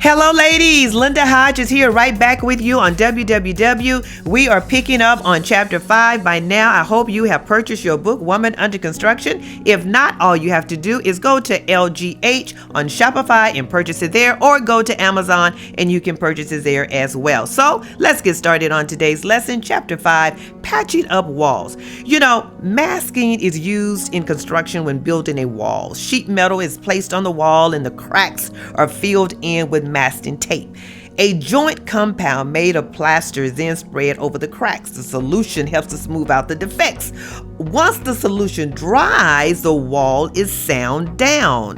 Hello ladies, Linda Hodge is here right back with you on WWW. We are picking up on chapter 5 by now. I hope you have purchased your book, Woman Under Construction. If not, all you have to do is go to LGH on Shopify and purchase it there, or go to Amazon and you can purchase it there as well. So let's get started on today's lesson, chapter 5, patching up walls. You know, masking is used in construction when building a wall. Sheet metal is placed on the wall and the cracks are filled in with masking tape. A joint compound made of plaster is then spread over the cracks. The solution helps to smooth out the defects. Once the solution dries, the wall is sand down.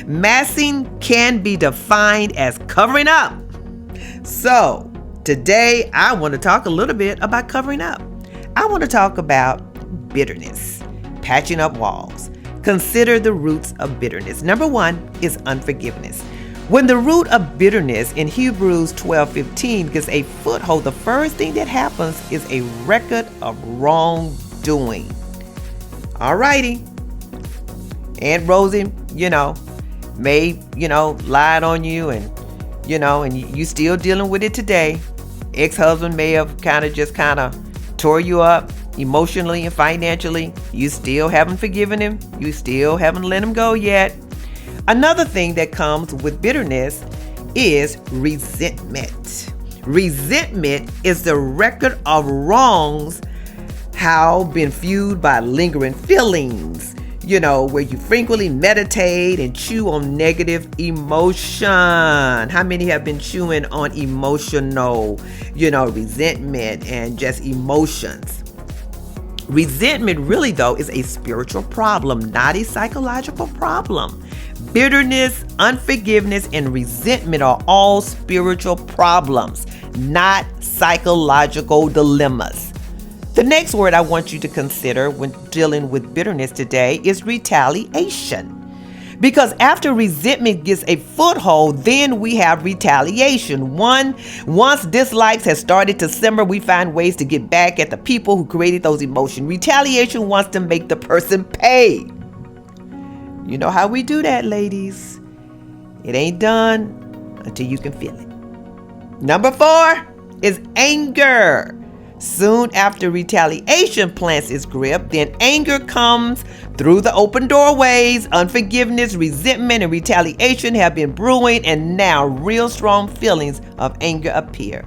Masking can be defined as covering up. So today I want to talk a little bit about covering up. I want to talk about bitterness, patching up walls. Consider the roots of bitterness. Number 1 is unforgiveness. When the root of bitterness in Hebrews 12:15 gets a foothold, the first thing that happens is a record of wrongdoing. Alrighty. Aunt Rosie, may, lied on you and you still dealing with it today. Ex-husband may have kind of tore you up emotionally and financially. You still haven't forgiven him. You still haven't let him go yet. Another thing that comes with bitterness is resentment. Resentment is the record of wrongs how been fueled by lingering feelings, where you frequently meditate and chew on negative emotion. How many have been chewing on emotional, resentment and just emotions? Resentment really, though, is a spiritual problem, not a psychological problem. Bitterness, unforgiveness, and resentment are all spiritual problems, not psychological dilemmas. The next word I want you to consider when dealing with bitterness today is retaliation. Because after resentment gets a foothold, then we have retaliation. Once dislikes has started to simmer, we find ways to get back at the people who created those emotions. Retaliation wants to make the person pay. You know how we do that, ladies. It ain't done until you can feel it. Number 4 is anger. Soon after retaliation plants its grip, then anger comes through the open doorways. Unforgiveness, resentment, and retaliation have been brewing, and now real strong feelings of anger appear.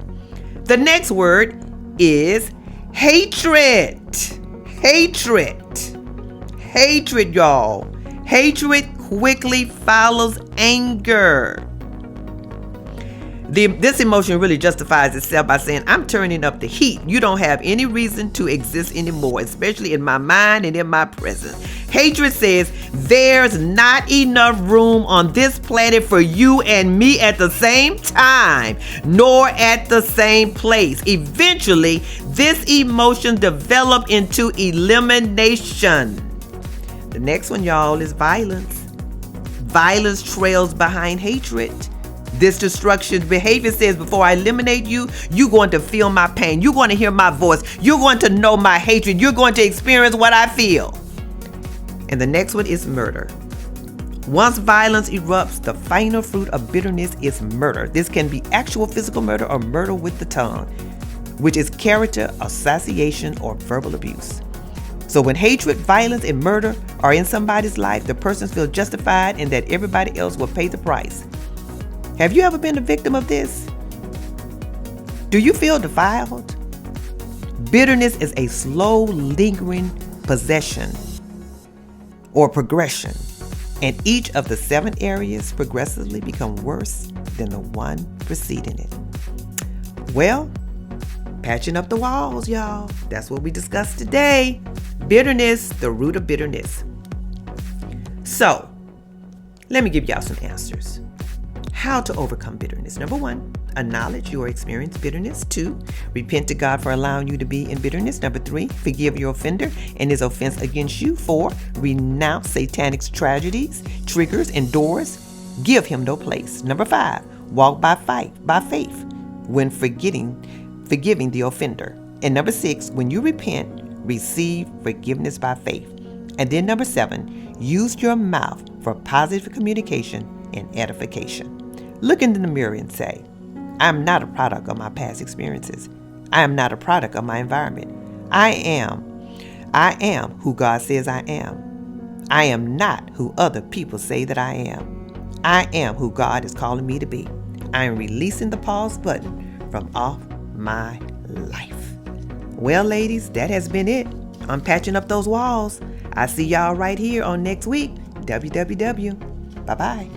The next word is hatred. Hatred, y'all. Hatred quickly follows anger. This emotion really justifies itself by saying, I'm turning up the heat. You don't have any reason to exist anymore, especially in my mind and in my presence. Hatred says, there's not enough room on this planet for you and me at the same time, nor at the same place. Eventually, this emotion develops into elimination. The next one, y'all, is violence. Violence trails behind hatred. This destruction behavior says, before I eliminate you, you're going to feel my pain. You're going to hear my voice. You're going to know my hatred. You're going to experience what I feel. And the next one is murder. Once violence erupts, the final fruit of bitterness is murder. This can be actual physical murder or murder with the tongue, which is character assassination or verbal abuse. So when hatred, violence, and murder are in somebody's life, the person feels justified and that everybody else will pay the price. Have you ever been a victim of this? Do you feel defiled? Bitterness is a slow, lingering possession or progression, and each of the 7 areas progressively become worse than the one preceding it. Well, patching up the walls, y'all. That's what we discussed today. Bitterness, the root of bitterness. So, let me give y'all some answers. How to overcome bitterness. Number 1, acknowledge you experience bitterness. 2, repent to God for allowing you to be in bitterness. Number 3, forgive your offender and his offense against you. 4, renounce satanic tragedies, triggers, and doors. Give him no place. Number 5, walk by faith when forgiving the offender. And number 6, when you repent, receive forgiveness by faith. And then number 7, use your mouth for positive communication and edification. Look in the mirror and say, I am not a product of my past experiences. I am not a product of my environment. I am who God says I am. I am not who other people say that I am. I am who God is calling me to be. I am releasing the pause button from off my life. Well, ladies, that has been it. I'm patching up those walls. I see y'all right here on next week. WWW. Bye-bye.